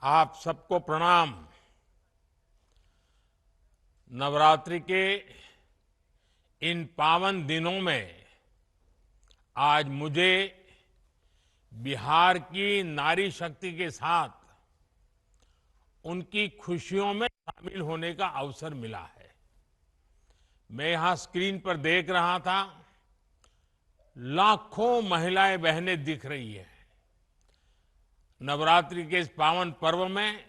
आप सबको प्रणाम। नवरात्रि के इन पावन दिनों में आज मुझे बिहार की नारी शक्ति के साथ उनकी खुशियों में शामिल होने का अवसर मिला है। मैं यहां स्क्रीन पर देख रहा था, लाखों महिलाएं बहनें दिख रही हैं। नवरात्रि के इस पावन पर्व में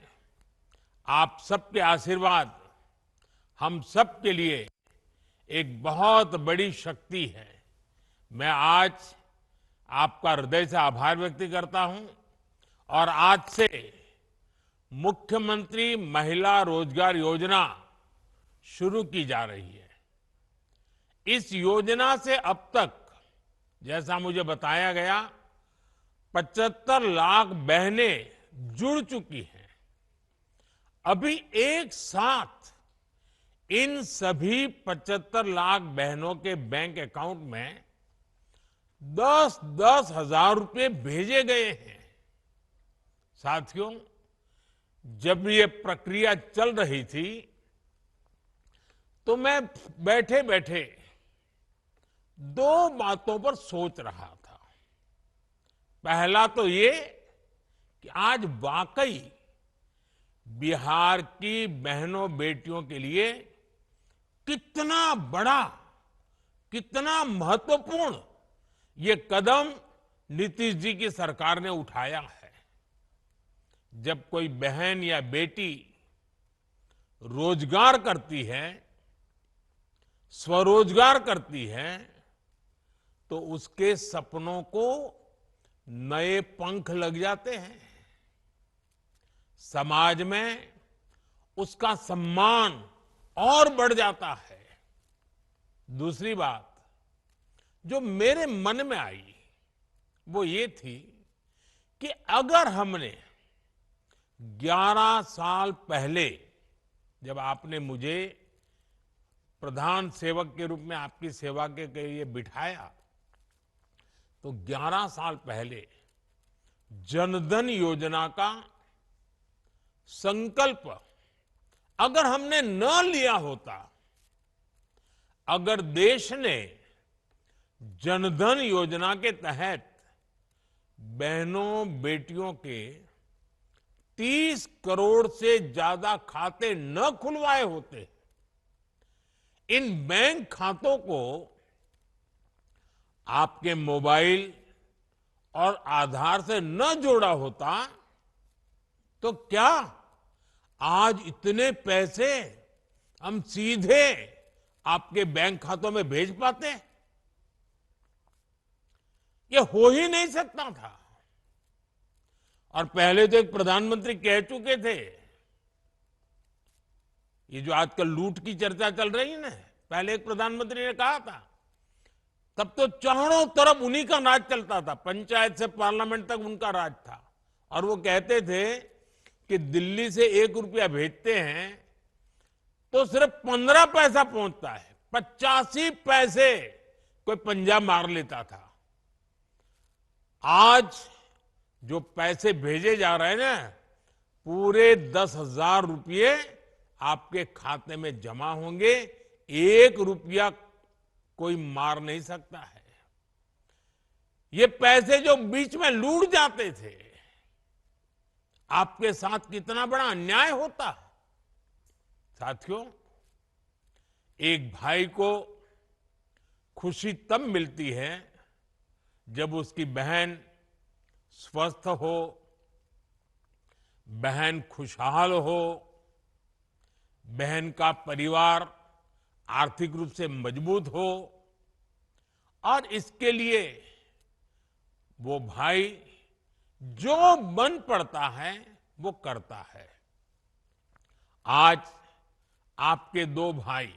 आप सबके आशीर्वाद हम सब के लिए एक बहुत बड़ी शक्ति है। मैं आज आपका हृदय से आभार व्यक्त करता हूं और आज से मुख्यमंत्री महिला रोजगार योजना शुरू की जा रही है। इस योजना से अब तक, जैसा मुझे बताया गया, 75 लाख बहनें जुड़ चुकी हैं। अभी एक साथ इन सभी 75 लाख बहनों के बैंक अकाउंट में 10-10 हजार रुपए भेजे गए हैं। साथियों, जब ये प्रक्रिया चल रही थी तो मैं बैठे बैठे दो बातों पर सोच रहा था। पहला तो ये कि आज वाकई बिहार की बहनों बेटियों के लिए कितना बड़ा, कितना महत्वपूर्ण ये कदम नीतीश जी की सरकार ने उठाया है। जब कोई बहन या बेटी रोजगार करती है, स्वरोजगार करती है, तो उसके सपनों को नए पंख लग जाते हैं। समाज में उसका सम्मान और बढ़ जाता है। दूसरी बात जो मेरे मन में आई वो ये थी कि अगर हमने 11 साल पहले, जब आपने मुझे प्रधान सेवक के रूप में आपकी सेवा के लिए बिठाया, तो 11 साल पहले जनधन योजना का संकल्प अगर हमने न लिया होता, अगर देश ने जनधन योजना के तहत बहनों बेटियों के 30 करोड़ से ज्यादा खाते न खुलवाए होते, इन बैंक खातों को आपके मोबाइल और आधार से न जोड़ा होता, तो क्या आज इतने पैसे हम सीधे आपके बैंक खातों में भेज पाते? ये हो ही नहीं सकता था। और पहले तो एक प्रधानमंत्री कह चुके थे, ये जो आजकल लूट की चर्चा चल रही है ना, पहले एक प्रधानमंत्री ने कहा था, तब तो चारों तरफ उन्हीं का राज चलता था, पंचायत से पार्लियामेंट तक उनका राज था। और वो कहते थे कि दिल्ली से 1 रुपया भेजते हैं तो सिर्फ 15 पैसा पहुंचता है, 85 पैसे कोई पंजा मार लेता था। आज जो पैसे भेजे जा रहे हैं ना, पूरे 10,000 रुपये आपके खाते में जमा होंगे। 1 रुपया कोई मार नहीं सकता है। ये पैसे जो बीच में लूट जाते थे, आपके साथ कितना बड़ा अन्याय होता। साथियों, एक भाई को खुशी तब मिलती है जब उसकी बहन स्वस्थ हो, बहन खुशहाल हो, बहन का परिवार आर्थिक रूप से मजबूत हो, और इसके लिए वो भाई जो बन पड़ता है वो करता है। आज आपके 2 भाई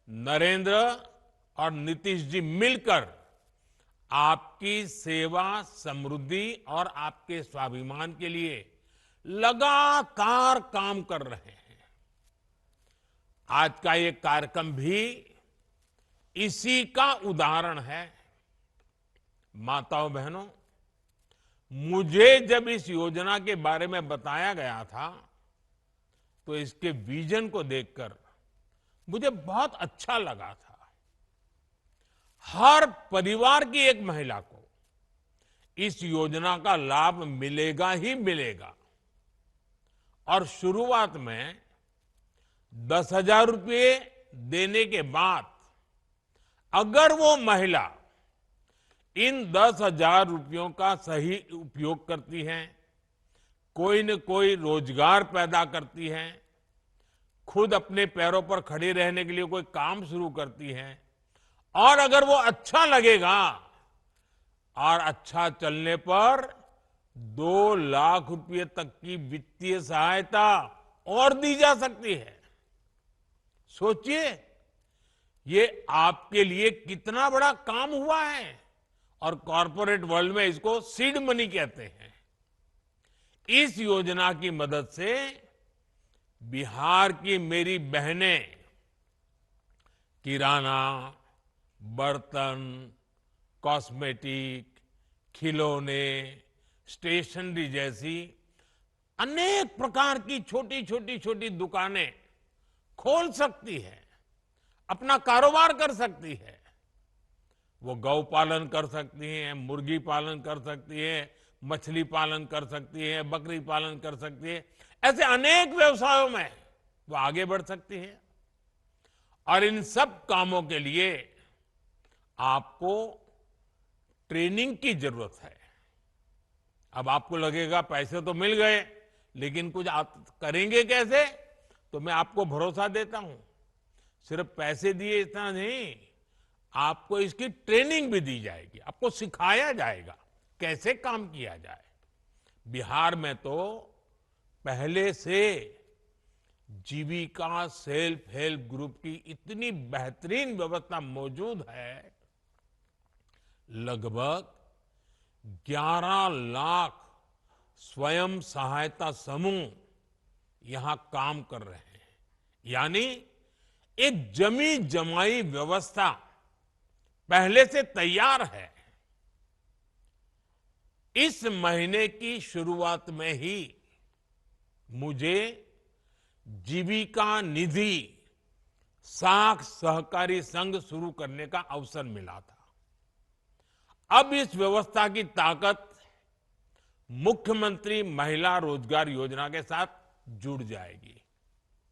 नरेंद्र और नीतीश जी मिलकर आपकी सेवा, समृद्धि और आपके स्वाभिमान के लिए लगातार काम कर रहे हैं। आज का ये कार्यक्रम भी इसी का उदाहरण है। माताओं बहनों, मुझे जब इस योजना के बारे में बताया गया था तो इसके विजन को देखकर मुझे बहुत अच्छा लगा था। हर परिवार की एक महिला को इस योजना का लाभ मिलेगा ही मिलेगा। और शुरुआत में 10,000 रुपये देने के बाद अगर वो महिला इन 10,000 रुपयों का सही उपयोग करती है, कोई न कोई रोजगार पैदा करती है, खुद अपने पैरों पर खड़ी रहने के लिए कोई काम शुरू करती है, और अगर वो अच्छा लगेगा और अच्छा चलने पर 2 लाख रुपए तक की वित्तीय सहायता और दी जा सकती है। सोचिए, ये आपके लिए कितना बड़ा काम हुआ है। और कॉरपोरेट वर्ल्ड में इसको सीड मनी कहते हैं। इस योजना की मदद से बिहार की मेरी बहनें किराना, बर्तन, कॉस्मेटिक, खिलौने, स्टेशनरी जैसी अनेक प्रकार की छोटी दुकानें खोल सकती है, अपना कारोबार कर सकती है। वो गौ पालन कर सकती हैं, मुर्गी पालन कर सकती है, मछली पालन कर सकती है, बकरी पालन कर सकती है। ऐसे अनेक व्यवसायों में वो आगे बढ़ सकती है। और इन सब कामों के लिए आपको ट्रेनिंग की जरूरत है। अब आपको लगेगा पैसे तो मिल गए, लेकिन कुछ आप करेंगे कैसे? तो मैं आपको भरोसा देता हूं, सिर्फ पैसे दिए इतना नहीं, आपको इसकी ट्रेनिंग भी दी जाएगी, आपको सिखाया जाएगा कैसे काम किया जाए। बिहार में तो पहले से जीविका सेल्फ हेल्प ग्रुप की इतनी बेहतरीन व्यवस्था मौजूद है। लगभग 11 लाख स्वयं सहायता समूह यहां काम कर रहे हैं। यानी एक जमी जमाई व्यवस्था पहले से तैयार है। इस महीने की शुरुआत में ही मुझे जीविका निधि साख सहकारी संघ शुरू करने का अवसर मिला था। अब इस व्यवस्था की ताकत मुख्यमंत्री महिला रोजगार योजना के साथ जुड़ जाएगी।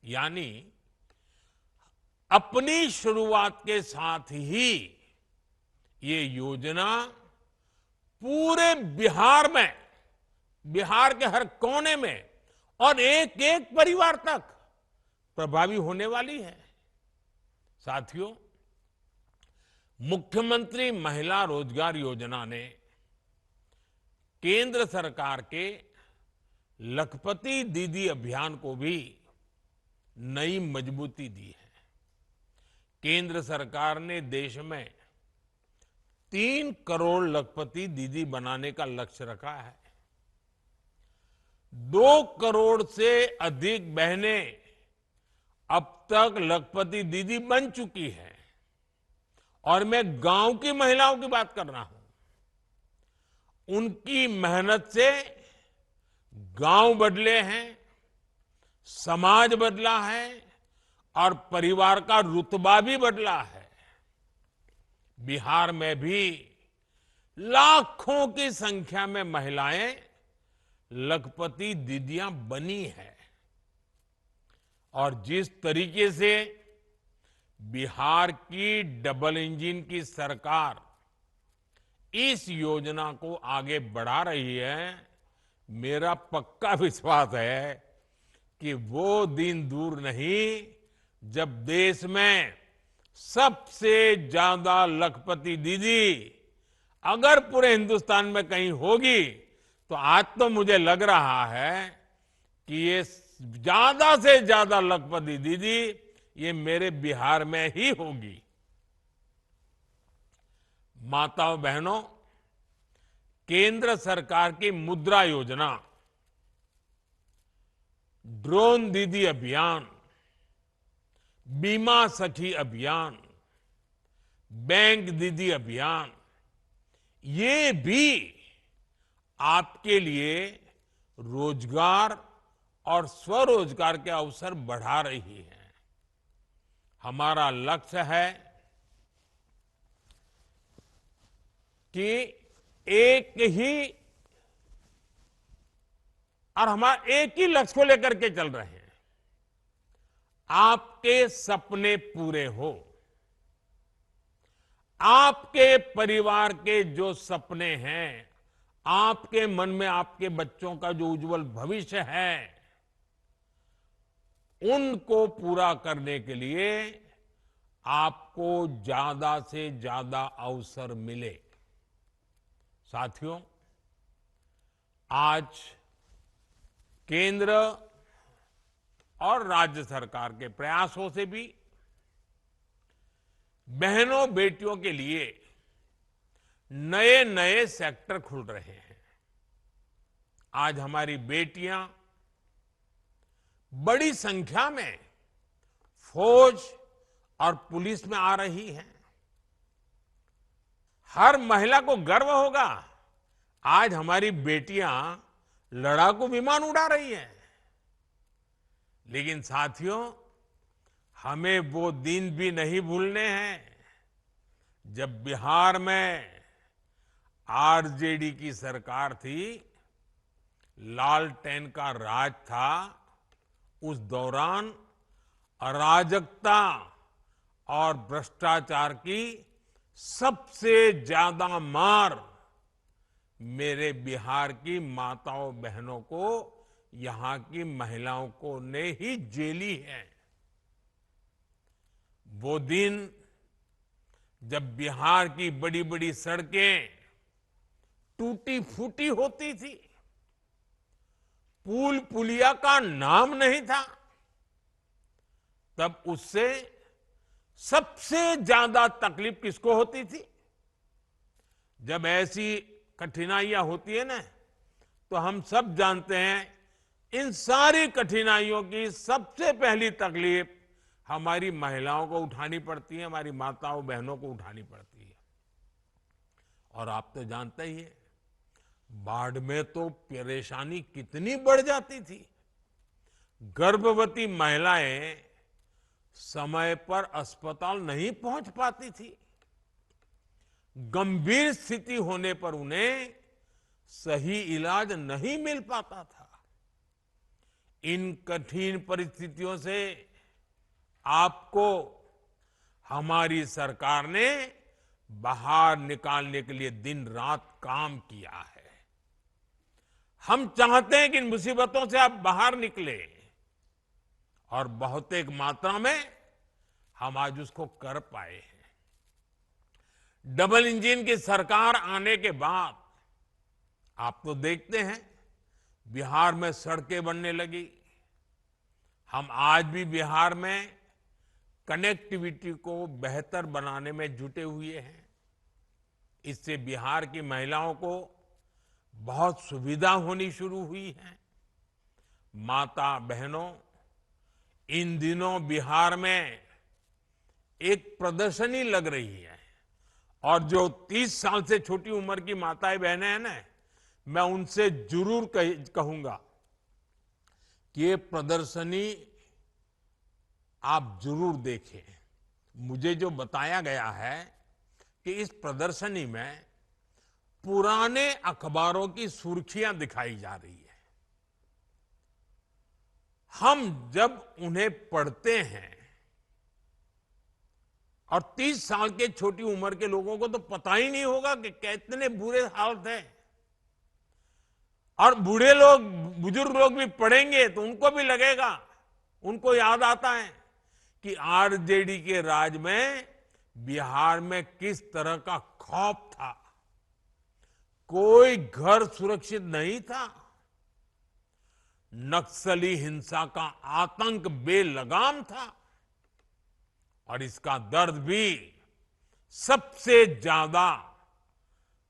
यानी अपनी शुरुआत के साथ ही ये योजना पूरे बिहार में, बिहार के हर कोने में और एक एक परिवार तक प्रभावी होने वाली है। साथियों, मुख्यमंत्री महिला रोजगार योजना ने केंद्र सरकार के लखपति दीदी अभियान को भी नई मजबूती दी है। केंद्र सरकार ने देश में 3 करोड़ लखपति दीदी बनाने का लक्ष्य रखा है। 2 करोड़ से अधिक बहनें अब तक लखपति दीदी बन चुकी हैं। और मैं गांव की महिलाओं की बात कर रहा हूं। उनकी मेहनत से गांव बदले हैं, समाज बदला है और परिवार का रुतबा भी बदला है। बिहार में भी लाखों की संख्या में महिलाएं लखपति दीदियां बनी है। और जिस तरीके से बिहार की डबल इंजन की सरकार इस योजना को आगे बढ़ा रही है, मेरा पक्का विश्वास है कि वो दिन दूर नहीं जब देश में सबसे ज्यादा लखपति दीदी अगर पूरे हिंदुस्तान में कहीं होगी तो आज तो मुझे लग रहा है कि ये ज्यादा से ज्यादा लखपति दीदी ये मेरे बिहार में ही होगी। माताओं बहनों, केंद्र सरकार की मुद्रा योजना, ड्रोन दीदी अभियान, बीमा सखी अभियान, बैंक दीदी अभियान, ये भी आपके लिए रोजगार और स्वरोजगार के अवसर बढ़ा रही है। हमारा लक्ष्य है कि एक ही और हमारा एक ही लक्ष्य को लेकर के चल रहे हैं, आपके सपने पूरे हो। आपके परिवार के जो सपने हैं, आपके मन में आपके बच्चों का जो उज्जवल भविष्य है, उनको पूरा करने के लिए आपको ज्यादा से ज्यादा अवसर मिले। साथियों, आज केंद्र और राज्य सरकार के प्रयासों से भी बहनों बेटियों के लिए नए नए सेक्टर खुल रहे हैं। आज हमारी बेटियां बड़ी संख्या में फौज और पुलिस में आ रही हैं। हर महिला को गर्व होगा, आज हमारी बेटियां लड़ाकू विमान उड़ा रही हैं। लेकिन साथियों, हमें वो दिन भी नहीं भूलने हैं जब बिहार में आरजेडी की सरकार थी, लालटेन का राज था। उस दौरान अराजकता और भ्रष्टाचार की सबसे ज्यादा मार मेरे बिहार की माताओं बहनों को, यहां की महिलाओं को ने ही झेली है। वो दिन जब बिहार की बड़ी बड़ी सड़कें टूटी फूटी होती थी, पुल पुलिया का नाम नहीं था, तब उससे सबसे ज्यादा तकलीफ किसको होती थी? जब ऐसी कठिनाइयां होती है ना, तो हम सब जानते हैं, इन सारी कठिनाइयों की सबसे पहली तकलीफ हमारी महिलाओं को उठानी पड़ती है, हमारी माताओं बहनों को उठानी पड़ती है। और आप तो जानते ही हैं, बाढ़ में तो परेशानी कितनी बढ़ जाती थी। गर्भवती महिलाएं समय पर अस्पताल नहीं पहुंच पाती थी। गंभीर स्थिति होने पर उन्हें सही इलाज नहीं मिल पाता था। इन कठिन परिस्थितियों से आपको हमारी सरकार ने बाहर निकालने के लिए दिन रात काम किया है। हम चाहते हैं कि इन मुसीबतों से आप बाहर निकले, और बहुत एक मात्रा में हम आज उसको कर पाए हैं। डबल इंजन की सरकार आने के बाद आप तो देखते हैं, बिहार में सड़कें बनने लगी। हम आज भी बिहार में कनेक्टिविटी को बेहतर बनाने में जुटे हुए हैं। इससे बिहार की महिलाओं को बहुत सुविधा होनी शुरू हुई है। माता बहनों, इन दिनों बिहार में एक प्रदर्शनी लग रही है, और जो 30 साल से छोटी उम्र की माताएं बहनें हैं ना, मैं उनसे जरूर कहूंगा कि ये प्रदर्शनी आप जरूर देखें। मुझे जो बताया गया है कि इस प्रदर्शनी में पुराने अखबारों की सुर्खियां दिखाई जा रही है। हम जब उन्हें पढ़ते हैं, और 30 साल के छोटी उम्र के लोगों को तो पता ही नहीं होगा कि कितने बुरे हालत हैं, और बूढ़े लोग, बुजुर्ग लोग भी पढ़ेंगे तो उनको भी लगेगा, उनको याद आता है कि आरजेडी के राज में बिहार में किस तरह का खौफ था। कोई घर सुरक्षित नहीं था। नक्सली हिंसा का आतंक बेलगाम था, और इसका दर्द भी सबसे ज्यादा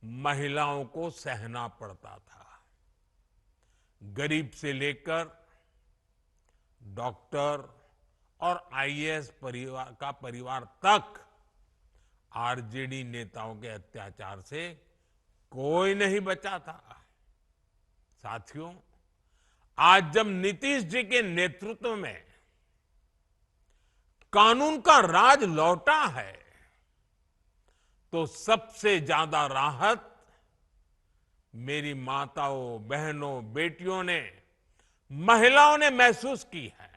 महिलाओं को सहना पड़ता था। गरीब से लेकर डॉक्टर और आईएएस परिवार तक आरजेडी नेताओं के अत्याचार से कोई नहीं बचा था। साथियों, आज जब नीतीश जी के नेतृत्व में कानून का राज लौटा है, तो सबसे ज्यादा राहत मेरी माताओं, बहनों, बेटियों ने, महिलाओं ने महसूस की है।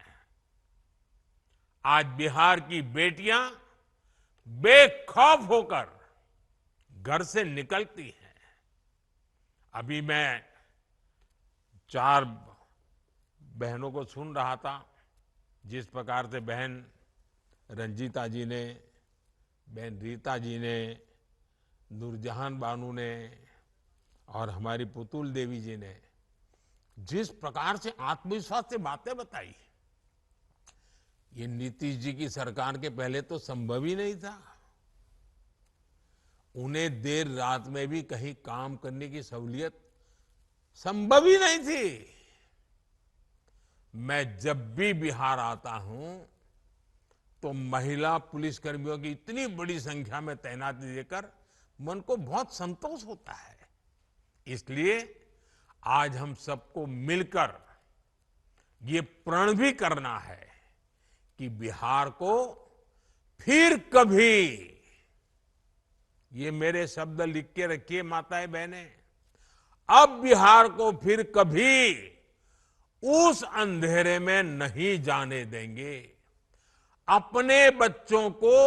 आज बिहार की बेटियां बेखौफ होकर घर से निकलती हैं। अभी मैं 4 बहनों को सुन रहा था, जिस प्रकार से बहन रंजीता जी ने, बहन रीता जी ने, नूरजहान बानू ने और हमारी पुतुल देवी जी ने जिस प्रकार से आत्मविश्वास से बातें बताई, ये नीतीश जी की सरकार के पहले तो संभव ही नहीं था। उन्हें देर रात में भी कहीं काम करने की सहूलियत संभव ही नहीं थी। मैं जब भी बिहार आता हूं तो महिला पुलिसकर्मियों की इतनी बड़ी संख्या में तैनाती देकर मन को बहुत संतोष होता है। इसलिए आज हम सबको मिलकर ये प्रण भी करना है कि बिहार को फिर कभी, ये मेरे शब्द लिख के रखिए माताएं बहनें, अब बिहार को फिर कभी उस अंधेरे में नहीं जाने देंगे। अपने बच्चों को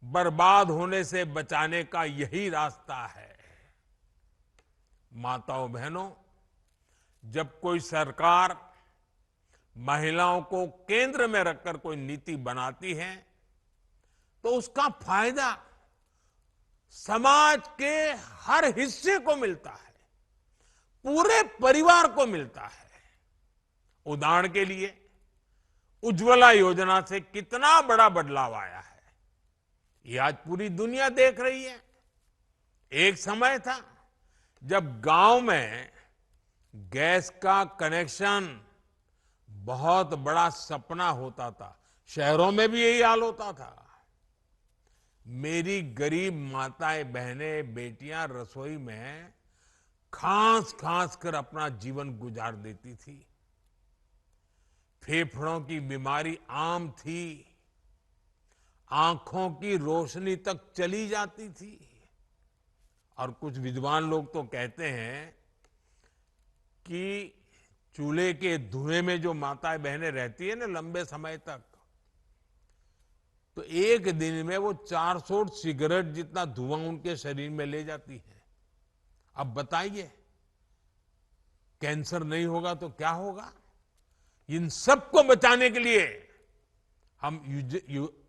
बर्बाद होने से बचाने का यही रास्ता है। माताओं बहनों, जब कोई सरकार महिलाओं को केंद्र में रखकर कोई नीति बनाती है तो उसका फायदा समाज के हर हिस्से को मिलता है, पूरे परिवार को मिलता है। उदाहरण के लिए उज्ज्वला योजना से कितना बड़ा बदलाव आया है, ये आज पूरी दुनिया देख रही है। एक समय था जब गांव में गैस का कनेक्शन बहुत बड़ा सपना होता था, शहरों में भी यही हाल होता था। मेरी गरीब माताएं, बहनें, बेटियां रसोई में खांस खांस कर अपना जीवन गुजार देती थी। फेफड़ों की बीमारी आम थी, आंखों की रोशनी तक चली जाती थी। और कुछ विद्वान लोग तो कहते हैं कि चूल्हे के धुएं में जो माताएं बहनें रहती है ना लंबे समय तक, तो एक दिन में वो 400 सिगरेट जितना धुआं उनके शरीर में ले जाती है। अब बताइए, कैंसर नहीं होगा तो क्या होगा? इन सबको बचाने के लिए हम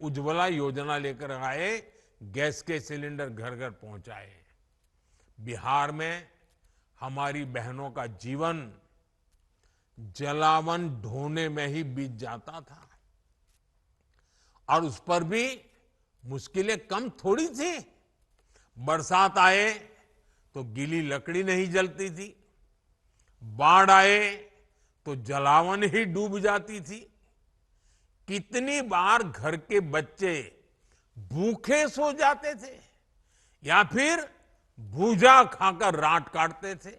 उज्ज्वला योजना लेकर आए, गैस के सिलेंडर घर घर पहुंचाए। बिहार में हमारी बहनों का जीवन जलावन ढोने में ही बीत जाता था, और उस पर भी मुश्किलें कम थोड़ी थी। बरसात आए तो गीली लकड़ी नहीं जलती थी, बाढ़ आए तो जलावन ही डूब जाती थी। कितनी बार घर के बच्चे भूखे सो जाते थे या फिर भूजा खाकर रात काटते थे।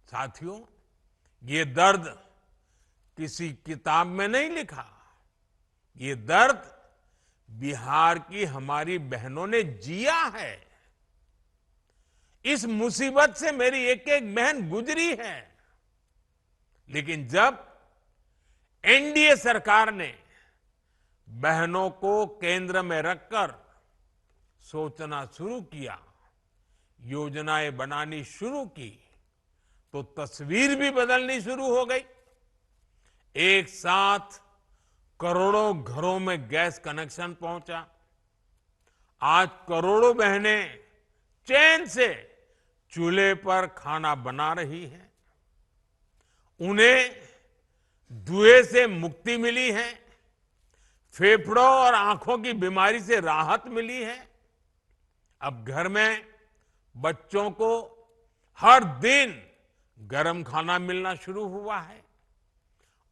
साथियों, ये दर्द किसी किताब में नहीं लिखा, ये दर्द बिहार की हमारी बहनों ने जिया है। इस मुसीबत से मेरी एक एक बहन गुजरी है। लेकिन जब एनडीए सरकार ने बहनों को केंद्र में रखकर सोचना शुरू किया, योजनाएं बनानी शुरू की, तो तस्वीर भी बदलनी शुरू हो गई। एक साथ करोड़ों घरों में गैस कनेक्शन पहुंचा। आज करोड़ों बहनें चैन से चूल्हे पर खाना बना रही हैं। उन्हें धुएं से मुक्ति मिली है, फेफड़ों और आंखों की बीमारी से राहत मिली है। अब घर में बच्चों को हर दिन गर्म खाना मिलना शुरू हुआ है।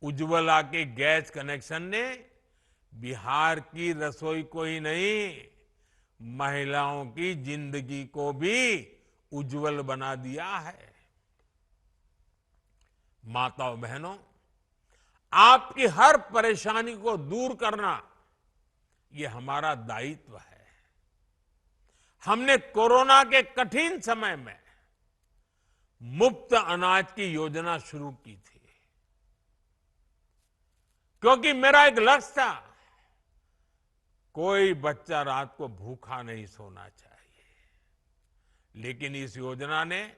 उज्ज्वला के गैस कनेक्शन ने बिहार की रसोई को ही नहीं, महिलाओं की जिंदगी को भी उज्जवल बना दिया है। माताओं बहनों, आपकी हर परेशानी को दूर करना ये हमारा दायित्व है। हमने कोरोना के कठिन समय में मुफ्त अनाज की योजना शुरू की थी, क्योंकि मेरा एक लक्ष्य था, कोई बच्चा रात को भूखा नहीं सोना चाहिए। लेकिन इस योजना ने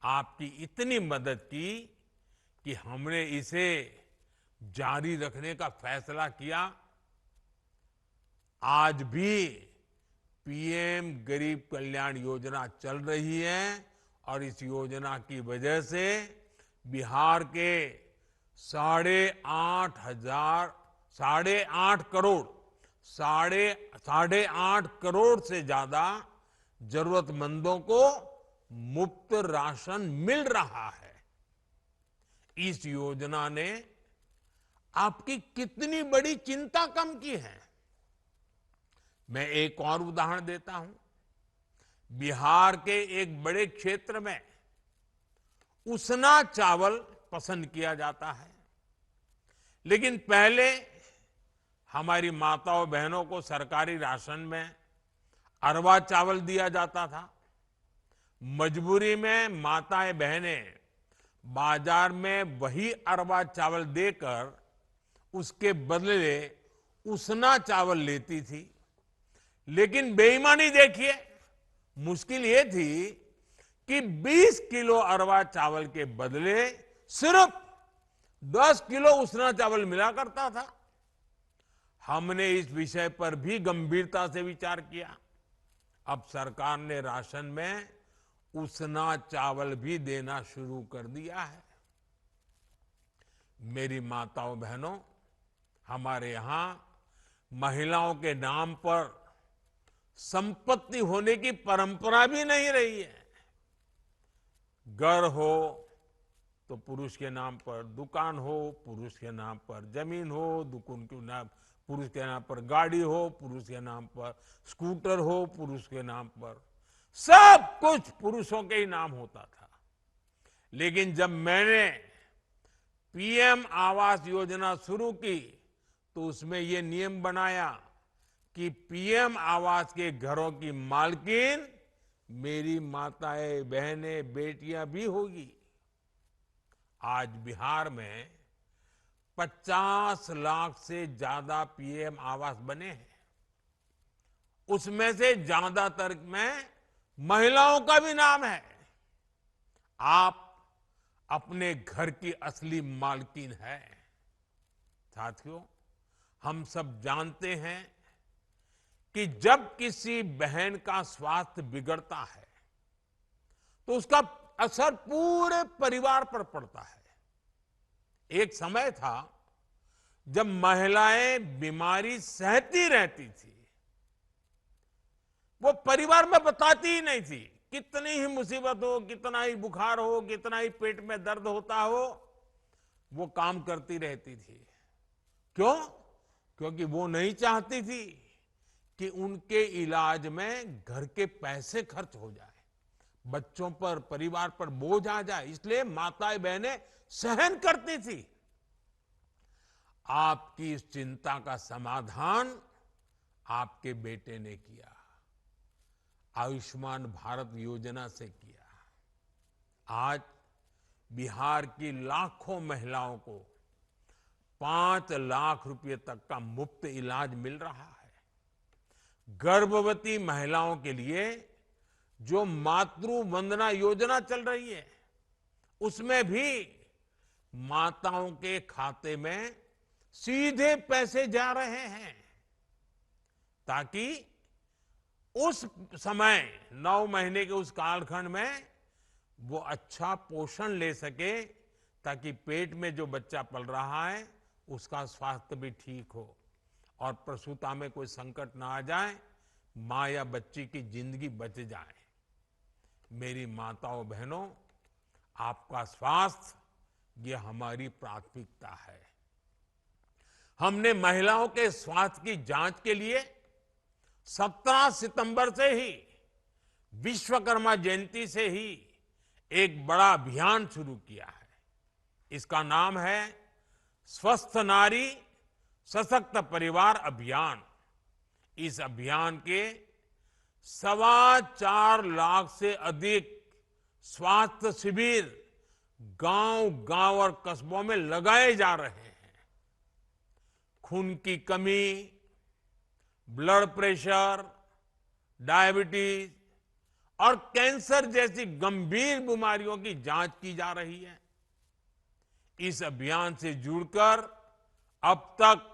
आपकी इतनी मदद की कि हमने इसे जारी रखने का फैसला किया। आज भी पीएम गरीब कल्याण योजना चल रही है और इस योजना की वजह से बिहार के 8.5 करोड़ से ज्यादा जरूरतमंदों को मुफ्त राशन मिल रहा है। इस योजना ने आपकी कितनी बड़ी चिंता कम की है। मैं एक और उदाहरण देता हूं। बिहार के एक बड़े क्षेत्र में उसना चावल पसंद किया जाता है, लेकिन पहले हमारी माताओं बहनों को सरकारी राशन में अरवा चावल दिया जाता था। मजबूरी में माताएं बहनें बाजार में वही अरवा चावल देकर उसके बदले उसना चावल लेती थी। लेकिन बेईमानी देखिए, मुश्किल ये थी कि 20 किलो अरवा चावल के बदले सिर्फ 10 किलो उसना चावल मिला करता था। हमने इस विषय पर भी गंभीरता से विचार किया। अब सरकार ने राशन में उसना चावल भी देना शुरू कर दिया है। मेरी माताओं बहनों, हमारे यहां महिलाओं के नाम पर संपत्ति होने की परंपरा भी नहीं रही है। घर हो तो पुरुष के नाम पर, दुकान हो पुरुष के नाम पर, जमीन हो दुकान के नाम पुरुष के नाम पर, गाड़ी हो पुरुष के नाम पर, स्कूटर हो पुरुष के नाम पर, सब कुछ पुरुषों के ही नाम होता था। लेकिन जब मैंने पीएम आवास योजना शुरू की तो उसमें यह नियम बनाया कि पीएम आवास के घरों की मालकिन मेरी माताएं बहनें बेटियां भी होगी। आज बिहार में 50 लाख से ज्यादा पीएम आवास बने हैं। उसमें से ज्यादातर में महिलाओं का भी नाम है। आप अपने घर की असली मालकिन है। साथियों, हम सब जानते हैं कि जब किसी बहन का स्वास्थ्य बिगड़ता है तो उसका असर पूरे परिवार पर पड़ता है। एक समय था जब महिलाएं बीमारी सहती रहती थी, वो परिवार में बताती ही नहीं थी। कितनी ही मुसीबत हो, कितना ही बुखार हो, कितना ही पेट में दर्द होता हो, वो काम करती रहती थी। क्यों? क्योंकि वो नहीं चाहती थी कि उनके इलाज में घर के पैसे खर्च हो जाए, बच्चों पर, परिवार पर बोझ आ जाए। इसलिए माताएं बहनें सहन करती थी। आपकी इस चिंता का समाधान आपके बेटे ने किया, आयुष्मान भारत योजना से किया। आज बिहार की लाखों महिलाओं को 5 लाख रुपए तक का मुफ्त इलाज मिल रहा है। गर्भवती महिलाओं के लिए जो मातृ वंदना योजना चल रही है, उसमें भी माताओं के खाते में सीधे पैसे जा रहे हैं, ताकि उस समय 9 महीने के उस कालखंड में वो अच्छा पोषण ले सके, ताकि पेट में जो बच्चा पल रहा है उसका स्वास्थ्य भी ठीक हो और प्रसूता में कोई संकट ना आ जाए, मां या बच्ची की जिंदगी बच जाए। मेरी माताओं बहनों, आपका स्वास्थ्य ये हमारी प्राथमिकता है। हमने महिलाओं के स्वास्थ्य की जांच के लिए 17 सितंबर से ही, विश्वकर्मा जयंती से ही एक बड़ा अभियान शुरू किया है। इसका नाम है स्वस्थ नारी सशक्त परिवार अभियान। इस अभियान के 4.25 लाख से अधिक स्वास्थ्य शिविर गांव-गांव और कस्बों में लगाए जा रहे हैं। खून की कमी, ब्लड प्रेशर, डायबिटीज और कैंसर जैसी गंभीर बीमारियों की जांच की जा रही है। इस अभियान से जुड़कर अब तक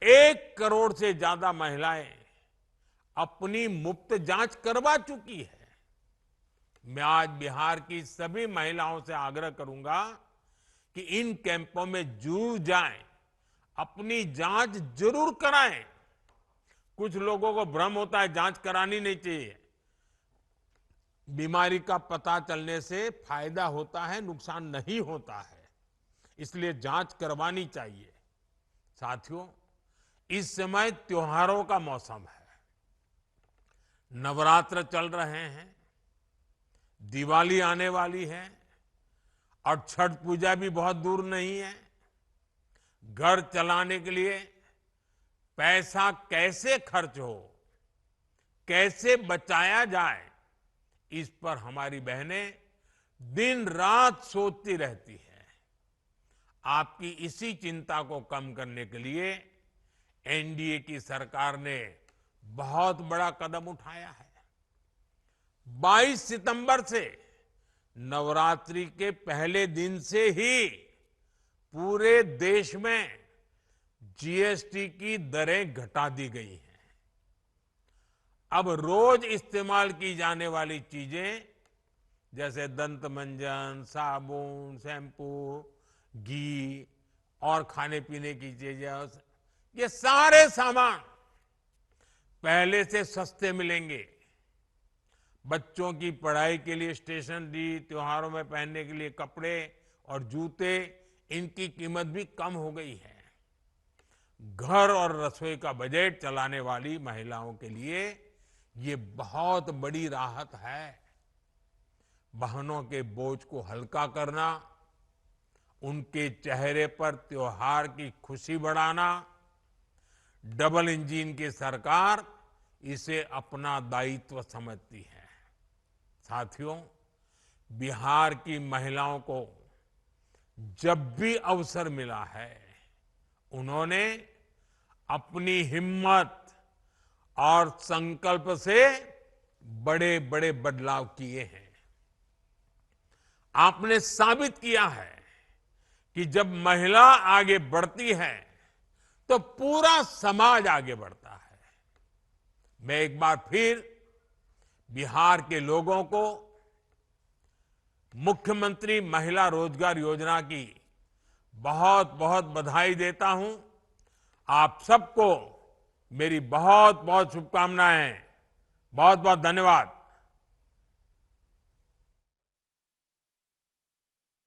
1 करोड़ से ज्यादा महिलाएं अपनी मुफ्त जांच करवा चुकी है। मैं आज बिहार की सभी महिलाओं से आग्रह करूंगा कि इन कैंपों में जरूर जाएं, अपनी जांच जरूर कराएं। कुछ लोगों को भ्रम होता है जांच करानी नहीं चाहिए। बीमारी का पता चलने से फायदा होता है, नुकसान नहीं होता है, इसलिए जांच करवानी चाहिए। साथियों, इस समय त्योहारों का मौसम है, नवरात्र चल रहे हैं, दिवाली आने वाली है और छठ पूजा भी बहुत दूर नहीं है। घर चलाने के लिए पैसा कैसे खर्च हो, कैसे बचाया जाए, इस पर हमारी बहनें दिन रात सोचती रहती है। आपकी इसी चिंता को कम करने के लिए एनडीए की सरकार ने बहुत बड़ा कदम उठाया है। 22 सितंबर से नवरात्रि के पहले दिन से ही पूरे देश में जीएसटी की दरें घटा दी गई हैं। अब रोज इस्तेमाल की जाने वाली चीजें जैसे दंत मंजन, साबुन, शैम्पू, घी और खाने पीने की चीजें, ये सारे सामान पहले से सस्ते मिलेंगे। बच्चों की पढ़ाई के लिए स्टेशनरी, त्योहारों में पहनने के लिए कपड़े और जूते, इनकी कीमत भी कम हो गई है। घर और रसोई का बजट चलाने वाली महिलाओं के लिए ये बहुत बड़ी राहत है। बहनों के बोझ को हल्का करना, उनके चेहरे पर त्योहार की खुशी बढ़ाना, डबल इंजन की सरकार इसे अपना दायित्व समझती है। साथियों, बिहार की महिलाओं को जब भी अवसर मिला है, उन्होंने अपनी हिम्मत और संकल्प से बड़े बड़े बदलाव किए हैं। आपने साबित किया है कि जब महिला आगे बढ़ती है तो पूरा समाज आगे बढ़ता है। मैं एक बार फिर बिहार के लोगों को मुख्यमंत्री महिला रोजगार योजना की बहुत बहुत बधाई देता हूं। आप सबको मेरी बहुत बहुत शुभकामनाएं। बहुत बहुत धन्यवाद।